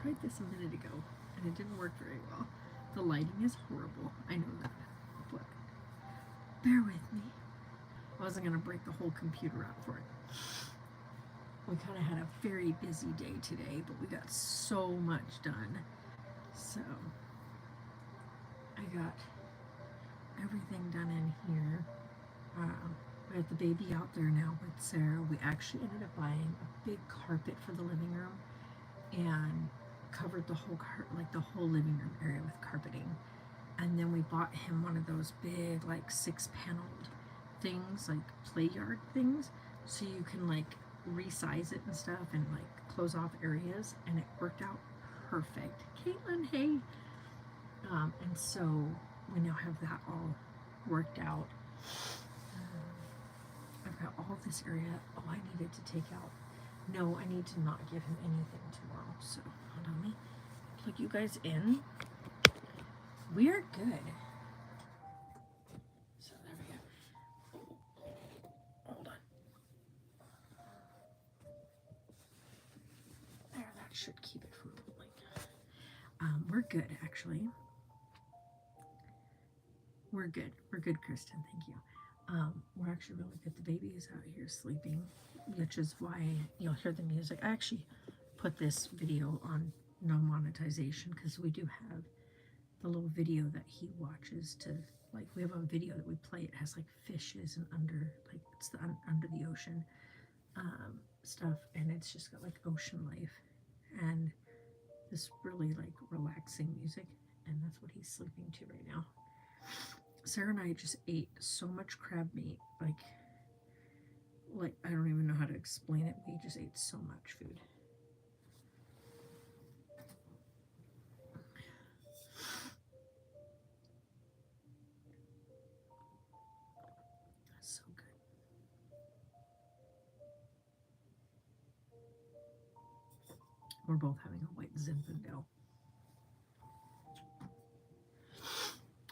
tried this a minute ago and it didn't work very well. The lighting is horrible. I know that. But bear with me. I wasn't going to break the whole computer out for it. We kind of had a very busy day today, but we got so much done. So I got everything done in here. We have the baby out there now with Sarah. We actually ended up buying a big carpet for the living room and covered the whole the whole living room area with carpeting. And then we bought him one of those big, like 6-paneled things, like play yard things, so you can like resize it and stuff and like close off areas, and it worked out perfect. Caitlin, hey. And so we now have that all worked out. I've got all this area. Oh, I needed to take out. No, I need to not give him anything tomorrow. So hold on, let me plug you guys in. We are good. So there we go. Hold on. There, that should keep it from rolling. We're good, actually. We're good. We're good, Kristen. Thank you. We're actually really good. The baby is out here sleeping, which is why you'll hear the music. I actually put this video on no monetization because we do have the little video that he watches to, like, we have a video that we play. It has like fishes and like it's the under the ocean stuff, and it's just got like ocean life and this really like relaxing music, and that's what he's sleeping to right now. Sarah and I just ate so much crab meat, like I don't even know how to explain it. We just ate so much food. That's so good. We're both having a white Zinfandel.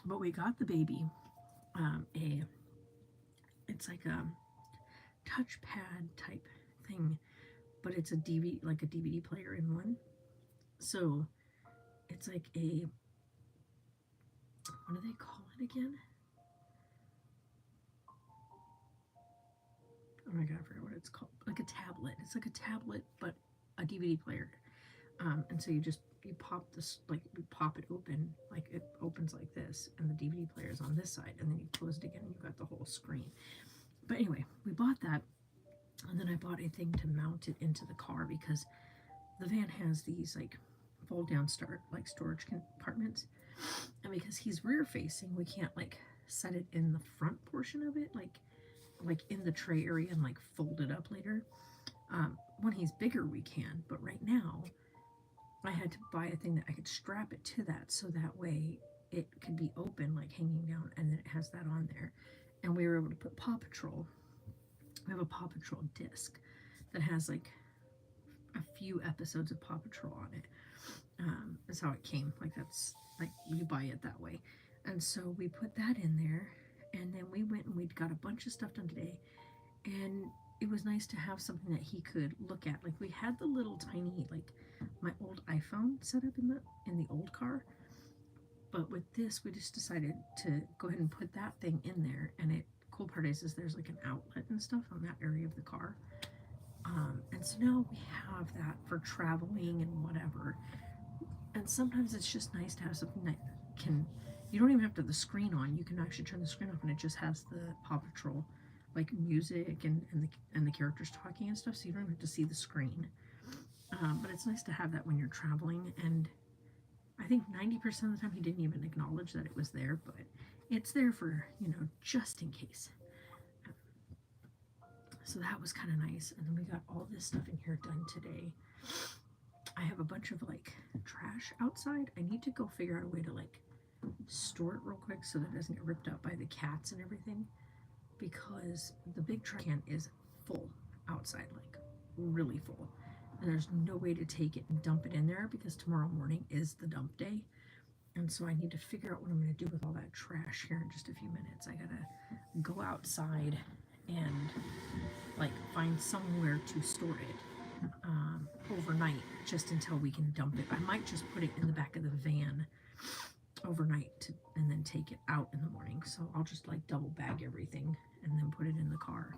But we got the baby it's like a touchpad type thing, but it's a DVD, like a DVD player in one. So it's like a, what do they call it again? Oh my god, I forgot what it's called. Like a tablet. It's like a tablet, but a DVD player. And so you pop this, like you pop it open, like it opens like this, and the DVD player is on this side, and then you close it again, and you've got the whole screen. But anyway, we bought that, and then I bought a thing to mount it into the car because the van has these like fold down storage compartments, and because he's rear facing, we can't like set it in the front portion of it, like in the tray area and like fold it up later. When he's bigger, we can, but right now I had to buy a thing that I could strap it to that, so that way it could be open, like hanging down, and then it has that on there. And we were able to put Paw Patrol. We have a Paw Patrol disc that has like a few episodes of Paw Patrol on it. That's how it came. Like that's like you buy it that way. And so we put that in there, and then we went and we got a bunch of stuff done today. And it was nice to have something that he could look at. Like we had the little tiny, like my old iPhone set up in the old car, but with this we just decided to go ahead and put that thing in there. And it cool part is there's like an outlet and stuff on that area of the car, and so now we have that for traveling and whatever. And sometimes it's just nice to have something that you don't even have to have the screen on. You can actually turn the screen off and it just has the Paw Patrol like music and the characters talking and stuff, so you don't have to see the screen. But it's nice to have that when you're traveling, and I think 90% of the time he didn't even acknowledge that it was there, but it's there for, just in case. So that was kind of nice. And then we got all this stuff in here done today. I have a bunch of like trash outside. I need to go figure out a way to like store it real quick so that it doesn't get ripped up by the cats and everything, because the big trash can is full outside, like really full, and there's no way to take it and dump it in there because tomorrow morning is the dump day. And so I need to figure out what I'm going to do with all that trash here in just a few minutes. I gotta go outside and like find somewhere to store it. overnight just until we can dump it. I might just put it in the back of the van overnight and then take it out in the morning. So I'll just like double bag everything and then put it in the car.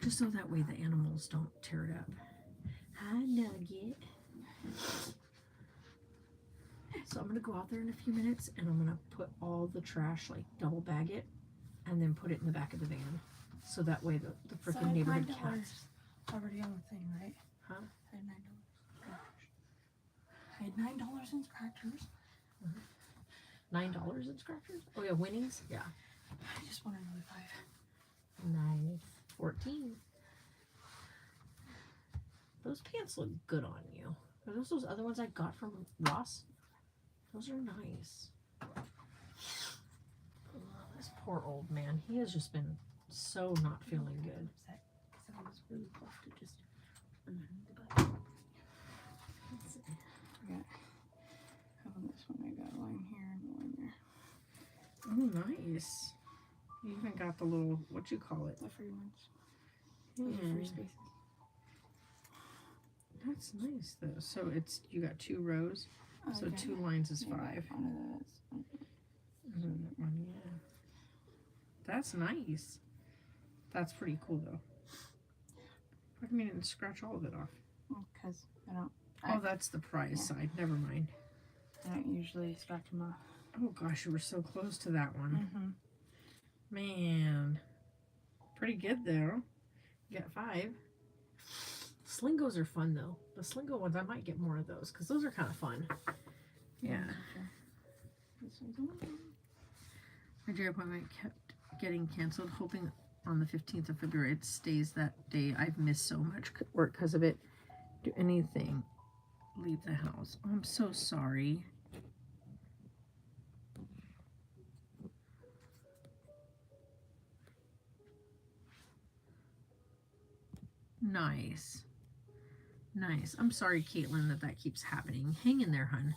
Just so that way the animals don't tear it up. Hi, Nugget. So I'm going to go out there in a few minutes and I'm going to put all the trash, like double bag it, and then put it in the back of the van. So that way the freaking neighborhood cats. Already on the thing, right? Huh? I had $9 in scratchers. $9 in scratchers? Oh yeah, winnings? Yeah. I just want another 5. Nice. 14. Those pants look good on you. Are those other ones I got from Ross? Those are nice. Oh, this poor old man. He has just been so not feeling good. I was really close to just unhooking the button. Let's see. I got on this one. I got one here and one there. Oh, nice. You even got the little, what you call it? The free ones. Hmm. Free spaces. That's nice though. So it's, you got 2 rows. So Okay. 2 lines is Yeah, 5. one of those. Yeah. That's nice. That's pretty cool though. How come you didn't scratch all of it off? Because I don't. Oh, that's the prize side. Never mind. I don't usually scratch them off. Oh gosh, you were so close to that one. Mm-hmm. Man. Pretty good though. You got 5. Slingos are fun though. The Slingo ones, I might get more of those because those are kind of fun. Yeah. My dear appointment kept getting canceled, hoping on the 15th of February it stays that day. I've missed so much work because of it. Do anything. Leave the house. Oh, I'm so sorry. Nice. Nice. I'm sorry, Caitlin, that keeps happening. Hang in there, hun.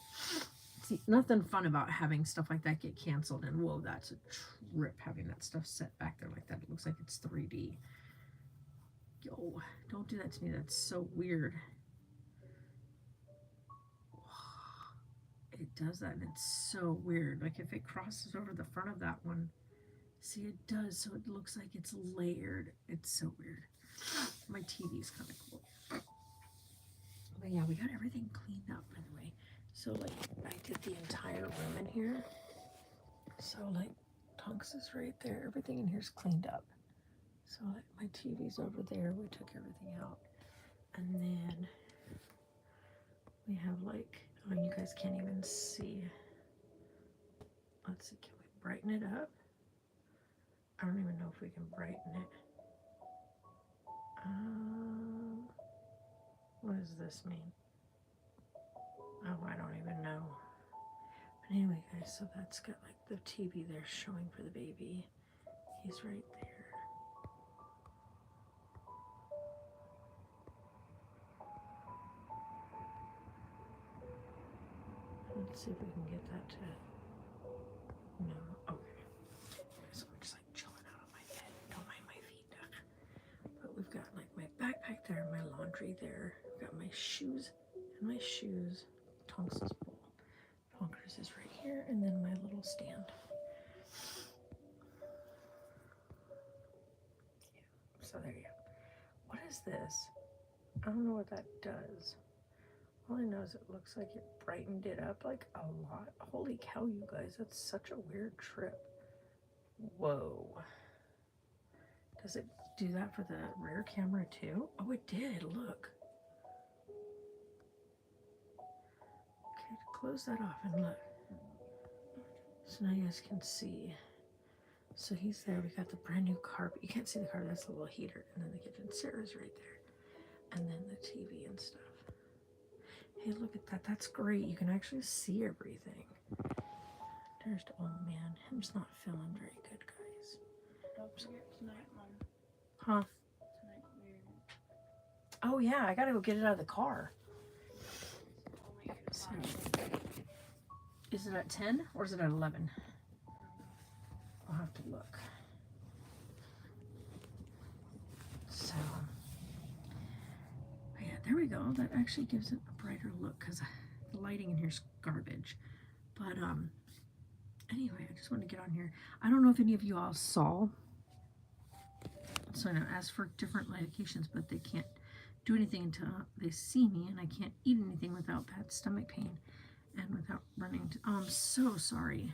See, nothing fun about having stuff like that get canceled. And whoa, that's a trip having that stuff set back there like that. It looks like it's 3D. Yo, don't do that to me. That's so weird. It does that and it's so weird. Like if it crosses over the front of that one, see, it does. So it looks like it's layered. It's so weird. My TV's kind of cool. But yeah, we got everything cleaned up, by the way. So like I did the entire room in here. So like Tonks is right there. Everything in here's cleaned up. So like my TV's over there. We took everything out. And then we have like, oh, you guys can't even see. Let's see, can we brighten it up? I don't even know if we can brighten it. What does this mean? Oh, I don't even know. But anyway, guys, so that's got like the TV there showing for the baby. He's right there. Let's see if we can get that to, no, okay. So I'm just like chilling out on my bed. Don't mind my feet, Duck. But we've got like my backpack there, my laundry there. I've got my shoes and my shoes. Tonks' bowl. Tonkers is right here, and then my little stand. Yeah, so there you go. What is this? I don't know what that does. All I know is it looks like it brightened it up like a lot. Holy cow, you guys, that's such a weird trip. Whoa. Does it do that for the rear camera too? Oh, it did, look. Okay, close that off and look. So now you guys can see. So he's there. We got the brand new carpet. You can't see the carpet, that's the little heater. And then the kitchen. Sarah's right there. And then the TV and stuff. Hey, look at that. That's great. You can actually see everything. There's, oh man, him's not feeling very good, guys. Don't forget tonight, Mom. Huh? Tonight Oh yeah, I gotta go get it out of the car. So, is it at 10 or is it at 11? I'll have to look. So, yeah, there we we go. That actually gives it a brighter look because the lighting in here is garbage. But anyway, I just want to get on here. I don't know if any of you all saw. So I know, as for different locations, but they can't do anything until they see me, and I can't eat anything without bad stomach pain and without running to. Oh, I'm so sorry.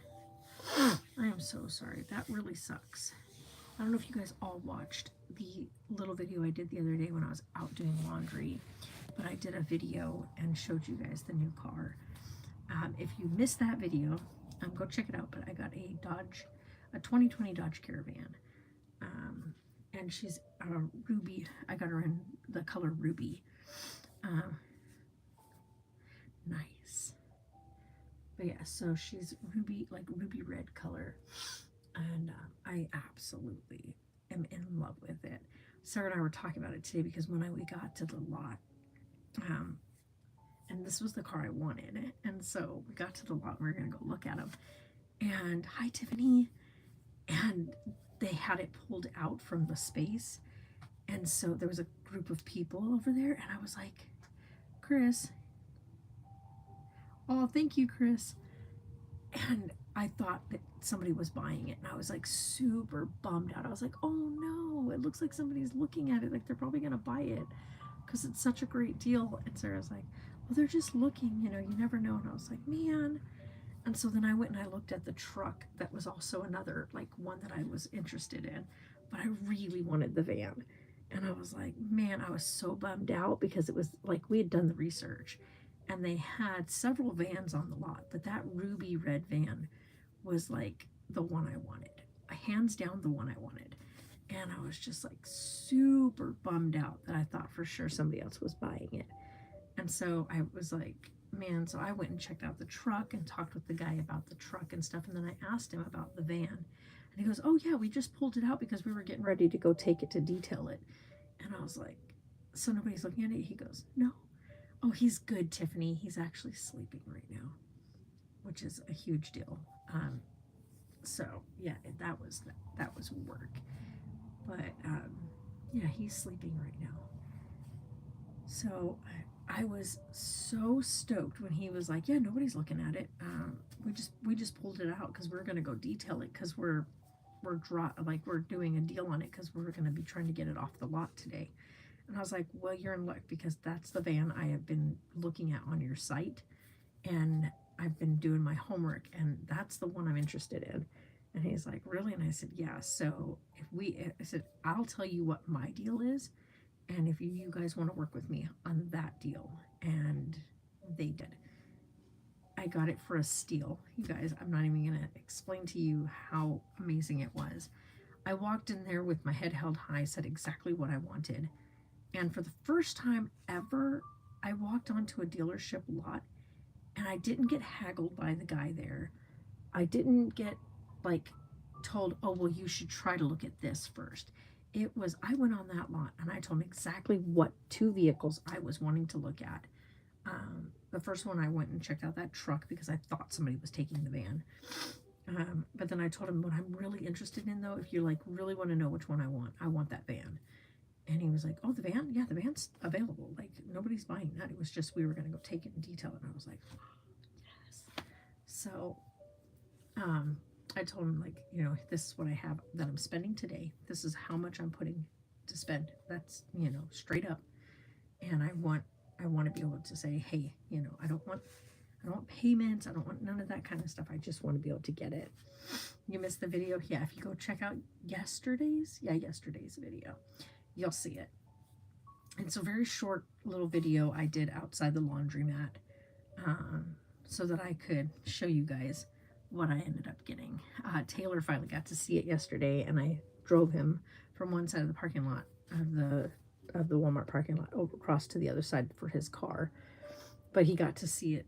I am so sorry. That really sucks. I don't know if you guys all watched the little video I did the other day when I was out doing laundry, but I did a video and showed you guys the new car. If you missed that video, go check it out. But I got a 2020 Dodge Caravan, and she's ruby. I got her in the color ruby. Nice. But yeah, so she's ruby, like ruby red color, and I absolutely am in love with it. Sarah and I were talking about it today because when we got to the lot, and this was the car I wanted, and so we got to the lot and we were gonna go look at them, and hi Tiffany, and they had it pulled out from the space, and so there was a group of people over there, and I was like, Chris, oh thank you Chris, and I thought that somebody was buying it, and I was like super bummed out. I was like, oh no, it looks like somebody's looking at it, like they're probably gonna buy it because it's such a great deal. And Sarah's like, well, they're just looking, you know, you never know. And I was like, man. And so then I went and I looked at the truck that was also another like one that I was interested in, but I really wanted the van. And I was like, man, I was so bummed out because it was like we had done the research and they had several vans on the lot, but that ruby red van was like the one I wanted, hands down the one I wanted. And I was just like super bummed out that I thought for sure somebody else was buying it. And so I was like, man, so I went and checked out the truck and talked with the guy about the truck and stuff. And then I asked him about the van. And he goes, oh yeah, we just pulled it out because we were getting ready to go take it to detail it. And I was like, so nobody's looking at it? He goes, no. Oh, he's good, Tiffany. He's actually sleeping right now, which is a huge deal. So yeah, that was work. But yeah, he's sleeping right now. So I was so stoked when he was like, yeah, nobody's looking at it. We just pulled it out because we're gonna go detail it because we're doing a deal on it because we're gonna be trying to get it off the lot today. And I was like, well, you're in luck because that's the van I have been looking at on your site, and I've been doing my homework, and that's the one I'm interested in. And he's like, really? And I said, yeah. So I said, I'll tell you what my deal is, and if you guys want to work with me on that deal. And they did. I got it for a steal. You guys, I'm not even going to explain to you how amazing it was. I walked in there with my head held high, said exactly what I wanted. And for the first time ever, I walked onto a dealership lot, and I didn't get haggled by the guy there. I didn't get like told, oh, well, you should try to look at this first. It was, I went on that lot and I told him exactly what two vehicles I was wanting to look at. The first one I went and checked out that truck because I thought somebody was taking the van. But then I told him what I'm really interested in though, if you like really want to know which one I want that van. And he was like, oh, the van? Yeah, the van's available. Like nobody's buying that. It was just, we were going to go take it and detail it. And I was like, oh, yes. So, I told him, like, you know, this is what I have that I'm spending today. This is how much I'm putting to spend. That's, you know, straight up. And I want to be able to say, hey, you know, I don't want payments. I don't want none of that kind of stuff. I just want to be able to get it. You missed the video? Yeah, if you go check out yesterday's video, you'll see it. It's a very short little video I did outside the laundromat, so that I could show you guys what I ended up getting. Taylor finally got to see it yesterday, and I drove him from one side of the parking lot of the Walmart parking lot over across to the other side for his car. But he got to see it,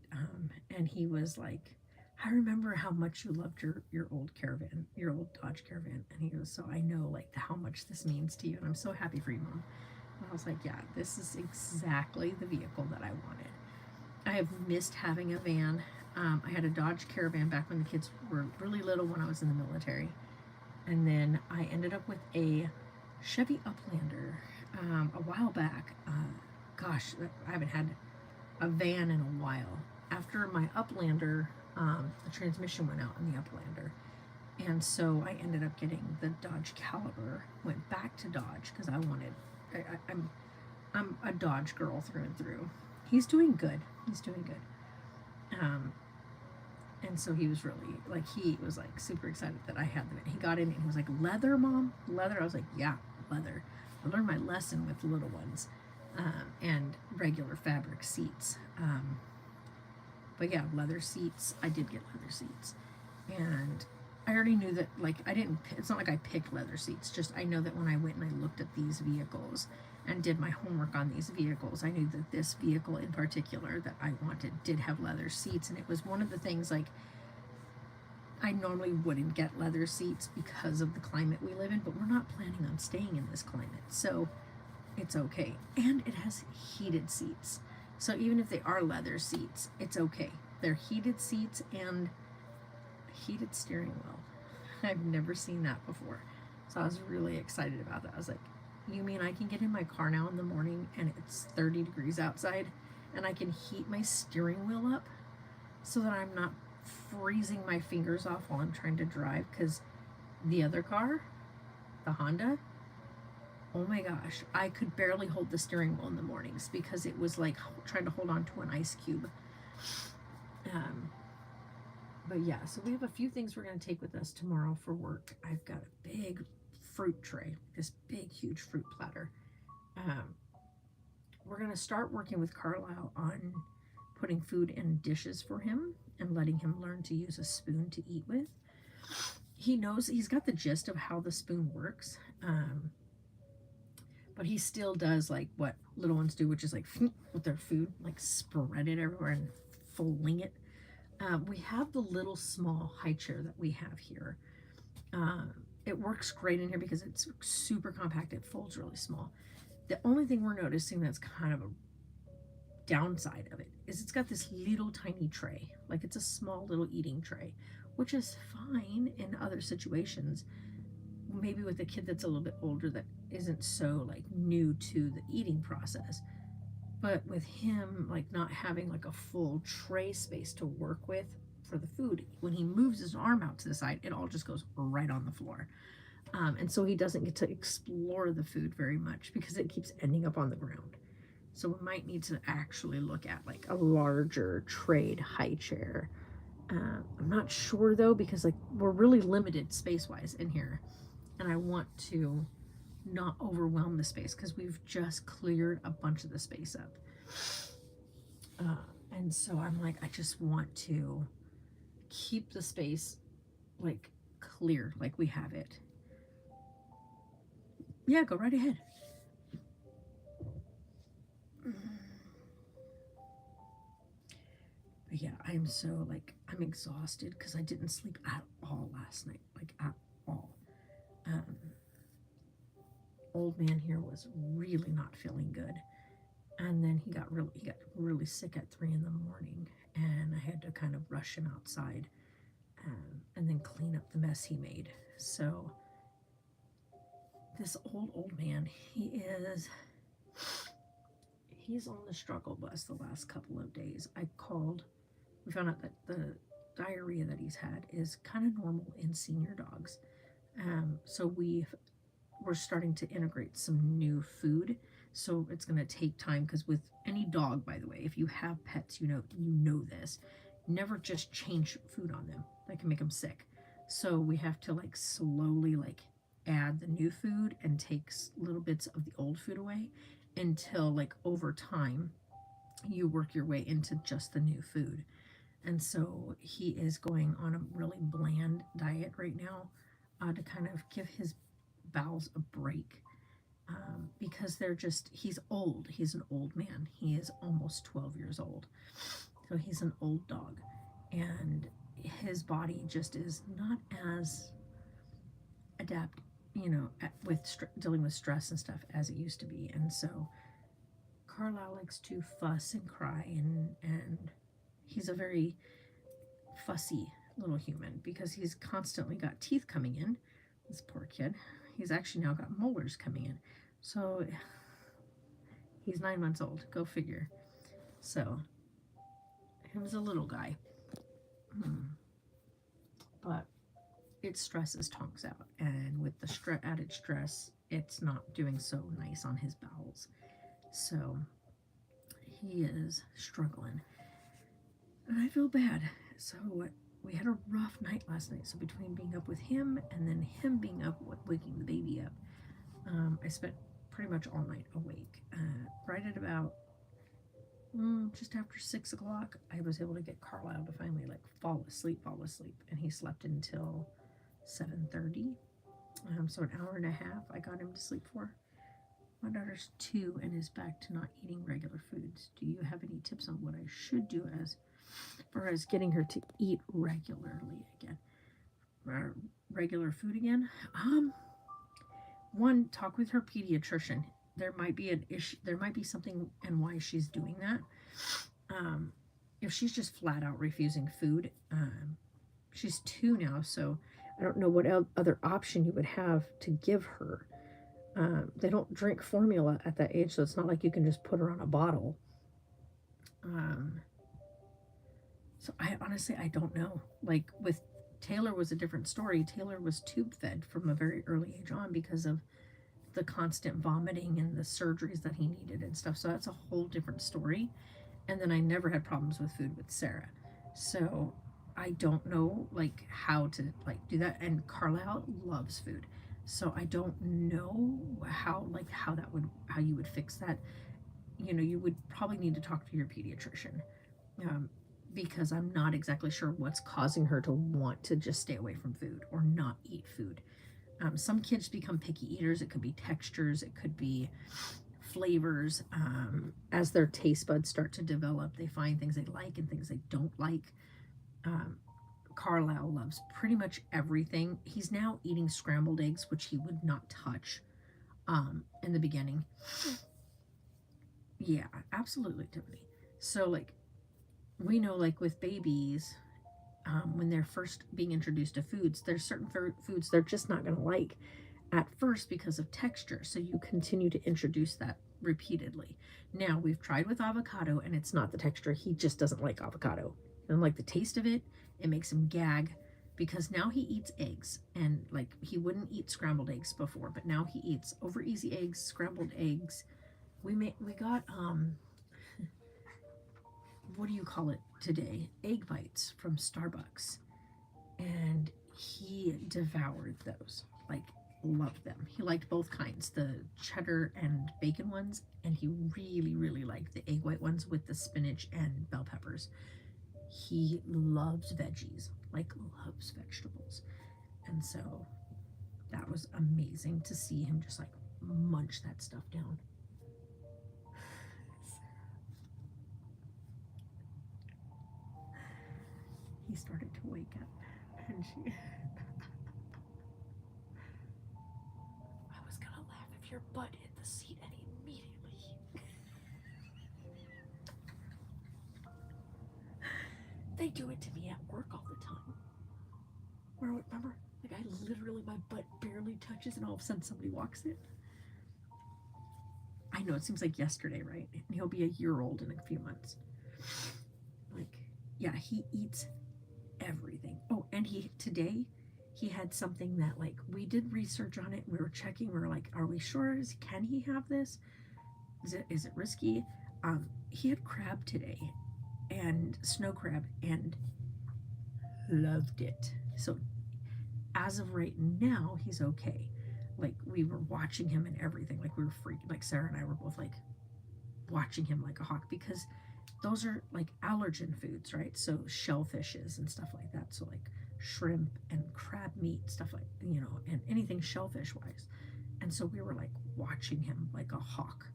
and he was like, I remember how much you loved your old Caravan, your old Dodge Caravan. And he goes, so I know like how much this means to you, and I'm so happy for you, Mom. And I was like, yeah, this is exactly the vehicle that I wanted. I have missed having a van. I had a Dodge Caravan back when the kids were really little when I was in the military. And then I ended up with a Chevy Uplander a while back. gosh, I haven't had a van in a while. After my Uplander, the transmission went out in the Uplander. And so I ended up getting the Dodge Caliber. Went back to Dodge because I wanted. I'm a Dodge girl through and through. He's doing good. He's doing good. And so he was really like he was like super excited that I had them. He got in and he was like, "Leather, Mom, leather." I was like, "Yeah, leather." I learned my lesson with little ones, and regular fabric seats. But yeah, leather seats. I did get leather seats, and I already knew that, like, I didn't, it's not like I picked leather seats, just I know that when I went and I looked at these vehicles and did my homework on these vehicles, I knew that this vehicle in particular that I wanted did have leather seats. And it was one of the things, like, I normally wouldn't get leather seats because of the climate we live in, but we're not planning on staying in this climate, so it's okay. And it has heated seats. So even if they are leather seats, it's okay. They're heated seats and heated steering wheel. I've never seen that before. So I was really excited about that. I was like, you mean I can get in my car now in the morning and it's 30 degrees outside and I can heat my steering wheel up so that I'm not freezing my fingers off while I'm trying to drive? Because the other car, the Honda, oh my gosh, I could barely hold the steering wheel in the mornings because it was like trying to hold on to an ice cube. But yeah, so we have a few things we're going to take with us tomorrow for work. I've got a big fruit tray, this big, huge fruit platter. We're going to start working with Carlisle on putting food in dishes for him and letting him learn to use a spoon to eat with. He knows, he's got the gist of how the spoon works, but he still does like what little ones do, which is like with their food, like spread it everywhere and fling it. We have the little small high chair that we have here. It works great in here because it's super compact. It folds really small. The only thing we're noticing that's kind of a downside of it is it's got this little tiny tray. Like, it's a small little eating tray, which is fine in other situations. Maybe with a kid that's a little bit older that isn't so like new to the eating process. But with him, like, not having like a full tray space to work with for the food, when he moves his arm out to the side, it all just goes right on the floor. And so he doesn't get to explore the food very much because it keeps ending up on the ground. So we might need to actually look at like a larger trade high chair. I'm not sure though, because like we're really limited space-wise in here. And I want to not overwhelm the space because we've just cleared a bunch of the space up. And so I'm like, I just want to keep the space like clear, like we have it. Yeah, go right ahead. But yeah, I'm so like, I'm exhausted because I didn't sleep at all last night, like at all. Old man here was really not feeling good, and then he got really sick at 3 in the morning, and I had to kind of rush him outside, and then clean up the mess he made. So this old man, he's on the struggle bus the last couple of days. I called, we found out that the diarrhea that he's had is kind of normal in senior dogs. So we're starting to integrate some new food. So it's going to take time, because with any dog, by the way, if you have pets, you know this, never just change food on them. That can make them sick. So we have to like slowly like add the new food and take little bits of the old food away until like over time you work your way into just the new food. And so he is going on a really bland diet right now, to kind of give his bowels a break, because he's old. He's an old man. He is almost 12 years old. So he's an old dog, and his body just is not as adept, with dealing with stress and stuff as it used to be. And so Carlisle likes to fuss and cry, and he's a very fussy little human because he's constantly got teeth coming in. This poor kid. He's actually now got molars coming in. So He's 9 months old. Go figure. So, him's a little guy. But it stresses Tonks out. And with the added stress, it's not doing so nice on his bowels. So, he is struggling. And I feel bad. So, we had a rough night last night. So, between being up with him and then him being up, waking the baby up, I spent pretty much all night awake. Right at about just after 6 o'clock, I was able to get Carlisle to finally like fall asleep, and he slept until 7:30. So an hour and a half I got him to sleep for. My daughter's 2 and is back to not eating regular foods. Do you have any tips on what I should do as far as getting her to eat regularly again? Regular food again? One, talk with her pediatrician. There might be an issue. There might be something and why she's doing that. If she's just flat out refusing food, she's 2 now, so I don't know what other option you would have to give her. They don't drink formula at that age, so it's not like you can just put her on a bottle. So I honestly, I don't know. Like with Taylor was a different story. Taylor was tube fed from a very early age on because of the constant vomiting and the surgeries that he needed and stuff. So that's a whole different story. And then I never had problems with food with Sarah. So I don't know like how to like do that. And Carlisle loves food. So I don't know how you would fix that. You would probably need to talk to your pediatrician. Because I'm not exactly sure what's causing her to want to just stay away from food or not eat food. Some kids become picky eaters. It could be textures. It could be flavors. As their taste buds start to develop, they find things they like and things they don't like. Carlisle loves pretty much everything. He's now eating scrambled eggs, which he would not touch in the beginning. Yeah, absolutely, Tiffany. So, like, we know, like, with babies, when they're first being introduced to foods, there's certain foods they're just not going to like at first because of texture. So you continue to introduce that repeatedly. Now, we've tried with avocado, and it's not the texture. He just doesn't like avocado. He doesn't like the taste of it. It makes him gag because now he eats eggs. And, like, he wouldn't eat scrambled eggs before, but now he eats over easy eggs, scrambled eggs. We got, what do you call it today? Egg bites from Starbucks. And he devoured those. Like, loved them. He liked both kinds, the cheddar and bacon ones, and he really, really liked the egg white ones with the spinach and bell peppers. He loves veggies, like loves vegetables. And so that was amazing to see him just like munch that stuff down. He started to wake up and she I was gonna laugh if your butt hit the seat and immediately they do it to me at work all the time. Remember? Like I literally, my butt barely touches and all of a sudden somebody walks in. I know, it seems like yesterday, right? And he'll be a year old in a few months. Like, yeah, he eats everything. Oh, and today he had something that, like, we did research on it. We were checking. We were like, are we sure? Can he have this? Is it risky? He had crab today, and snow crab, and loved it. So as of right now, he's okay. Like, we were watching him and everything. Like, we were freaking. Like, Sarah and I were both like watching him like a hawk because those are like allergen foods, right? So shellfishes and stuff like that. So like shrimp and crab meat, stuff like, and anything shellfish wise. And so we were like watching him like a hawk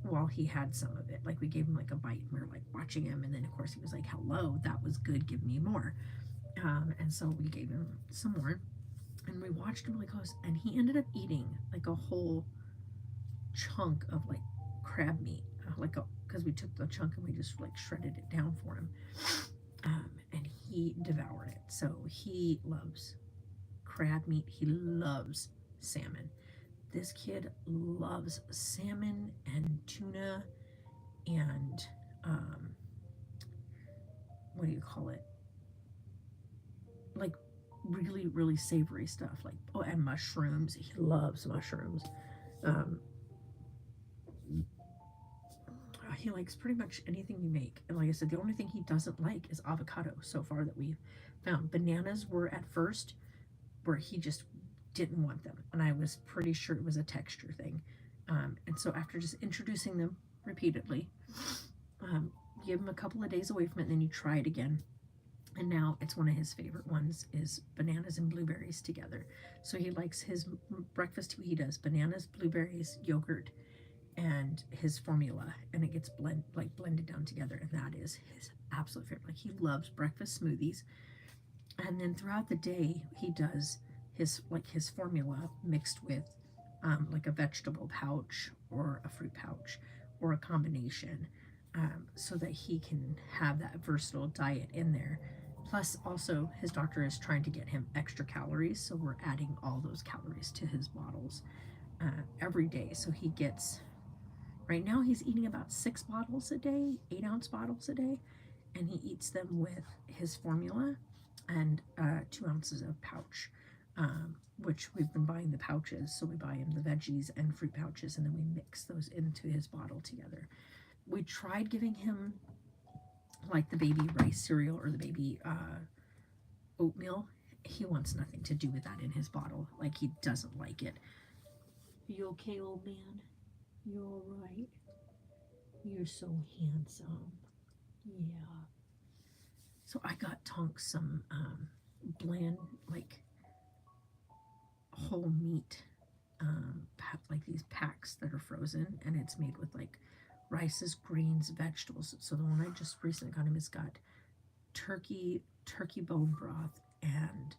while he had some of it. Like we gave him like a bite and we were like watching him. And then of course he was like, hello, that was good. Give me more. And so we gave him some more and we watched him really close and he ended up eating like a whole chunk of like crab meat, because we took the chunk and we just like shredded it down for him, and he devoured it. So he loves crab meat. He loves salmon. this kid loves salmon and tuna and what do you call it? Like really, really savory stuff. Like, oh, and mushrooms. He loves mushrooms. Um, he likes pretty much anything you make. And like I said, the only thing he doesn't like is avocado so far that we've found. Bananas were at first where he just didn't want them. And I was pretty sure it was a texture thing. And so after just introducing them repeatedly, give him a couple of days away from it, and then you try it again. And now it's one of his favorite ones is bananas and blueberries together. So he likes his breakfast. He does bananas, blueberries, yogurt, and his formula, and it gets blended down together, and that is his absolute favorite. Like, he loves breakfast smoothies, and then throughout the day he does his formula mixed with like a vegetable pouch or a fruit pouch or a combination, so that he can have that versatile diet in there. Plus, also, his doctor is trying to get him extra calories, so we're adding all those calories to his bottles every day. So he gets, right now he's eating about 6 bottles a day, 8-ounce bottles a day, and he eats them with his formula and 2 ounces of pouch, which we've been buying the pouches. So we buy him the veggies and fruit pouches, and then we mix those into his bottle together. We tried giving him like the baby rice cereal or the baby oatmeal. He wants nothing to do with that in his bottle. Like, he doesn't like it. You okay, old man? You all right? You're so handsome. Yeah. So I got Tonk some bland, like, whole meat, like these packs that are frozen, and it's made with like rices, greens, vegetables. So the one I just recently got him has got turkey bone broth, and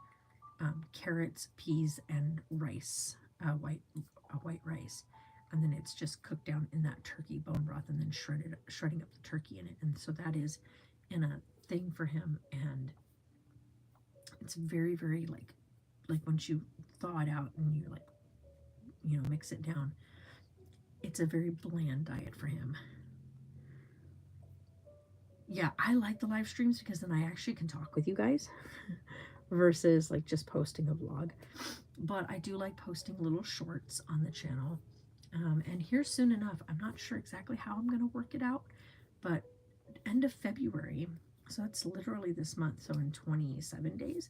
carrots, peas, and rice, white rice, and then it's just cooked down in that turkey bone broth, and then shredding up the turkey in it. And so that is in a thing for him, and it's very, very like once you thaw it out and you mix it down, it's a very bland diet for him. Yeah, I like the live streams because then I actually can talk with you guys versus like just posting a vlog. But I do like posting little shorts on the channel. And here soon enough, I'm not sure exactly how I'm going to work it out, but end of February, so that's literally this month, so in 27 days,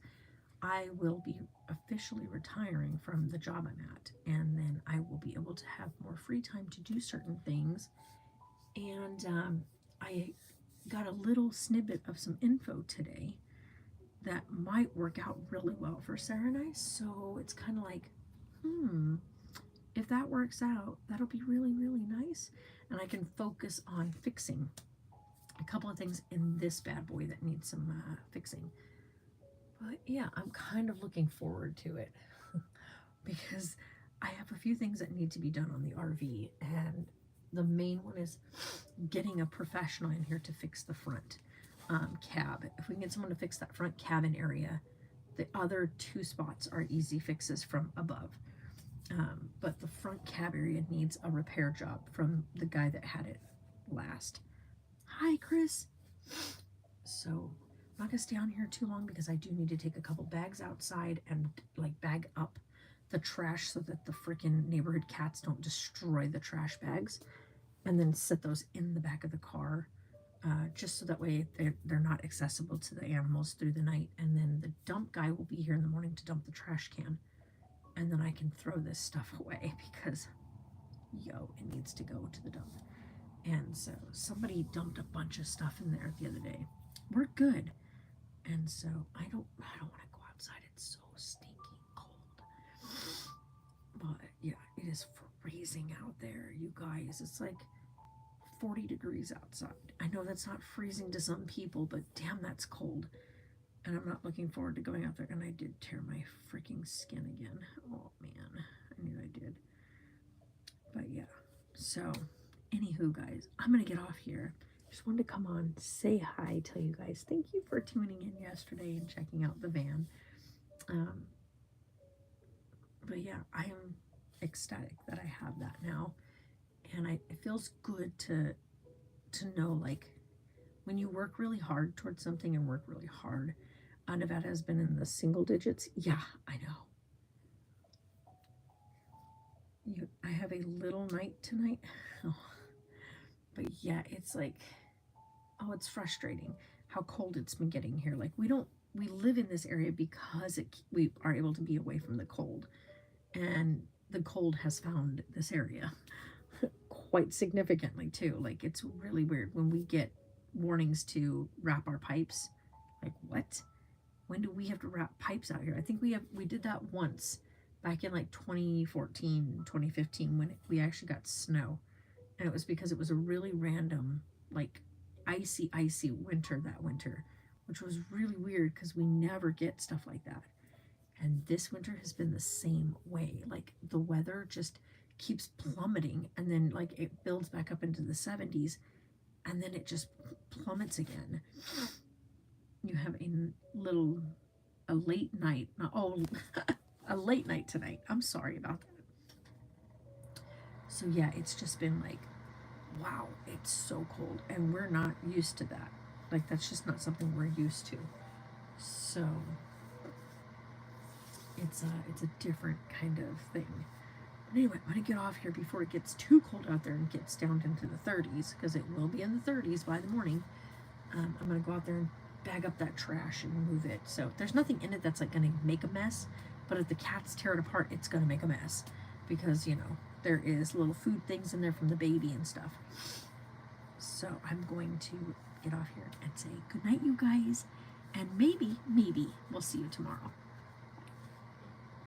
I will be officially retiring from the job I'm at, and then I will be able to have more free time to do certain things. And I got a little snippet of some info today that might work out really well for Sarah and I. So it's kind of like, if that works out, that'll be really, really nice. And I can focus on fixing a couple of things in this bad boy that needs some fixing. But yeah, I'm kind of looking forward to it because I have a few things that need to be done on the RV, and the main one is getting a professional in here to fix the front cab. If we can get someone to fix that front cabin area, the other 2 spots are easy fixes from above. But the front cab area needs a repair job from the guy that had it last. Hi, Chris. So I'm not gonna stay on here too long because I do need to take a couple bags outside and like bag up the trash so that the freaking neighborhood cats don't destroy the trash bags, and then set those in the back of the car, just so that way they're not accessible to the animals through the night. And then the dump guy will be here in the morning to dump the trash can, and then I can throw this stuff away because it needs to go to the dump. And so somebody dumped a bunch of stuff in there the other day. We're good. And so I don't want to go outside. It's so stinking cold. But yeah, it is freezing out there, you guys. It's like 40 degrees outside. I know that's not freezing to some people, but damn, that's cold. And I'm not looking forward to going out there. And I did tear my freaking skin again. Oh man, I knew I did. But yeah, so anywho, guys, I'm gonna get off here. Just wanted to come on, say hi, tell you guys thank you for tuning in yesterday and checking out the van. But yeah, I am ecstatic that I have that now. And it feels good to know, like, when you work really hard towards something and work really hard. Nevada has been in the single digits. Yeah, I know. I have a little night tonight. Oh, but yeah, it's like, oh, it's frustrating how cold it's been getting here. Like, we live in this area because we are able to be away from the cold, and the cold has found this area quite significantly too. Like, it's really weird when we get warnings to wrap our pipes. Like, what? When do we have to wrap pipes out here? I think we did that once back in like 2014, 2015, when we actually got snow. And it was because it was a really random, like, icy winter that winter, which was really weird because we never get stuff like that. And this winter has been the same way. Like, the weather just keeps plummeting, and then like it builds back up into the 70s, and then it just plummets again. You have a late night. Oh, a late night tonight. I'm sorry about that. So yeah, it's just been like, wow, it's so cold, and we're not used to that. Like, that's just not something we're used to. So it's a different kind of thing. But anyway, I'm gonna get off here before it gets too cold out there and gets down into the 30s, because it will be in the 30s by the morning. I'm gonna go out there and bag up that trash and move it. So there's nothing in it that's like gonna make a mess, but if the cats tear it apart, it's gonna make a mess, because there is little food things in there from the baby and stuff. So I'm going to get off here and say good night, you guys, and maybe we'll see you tomorrow.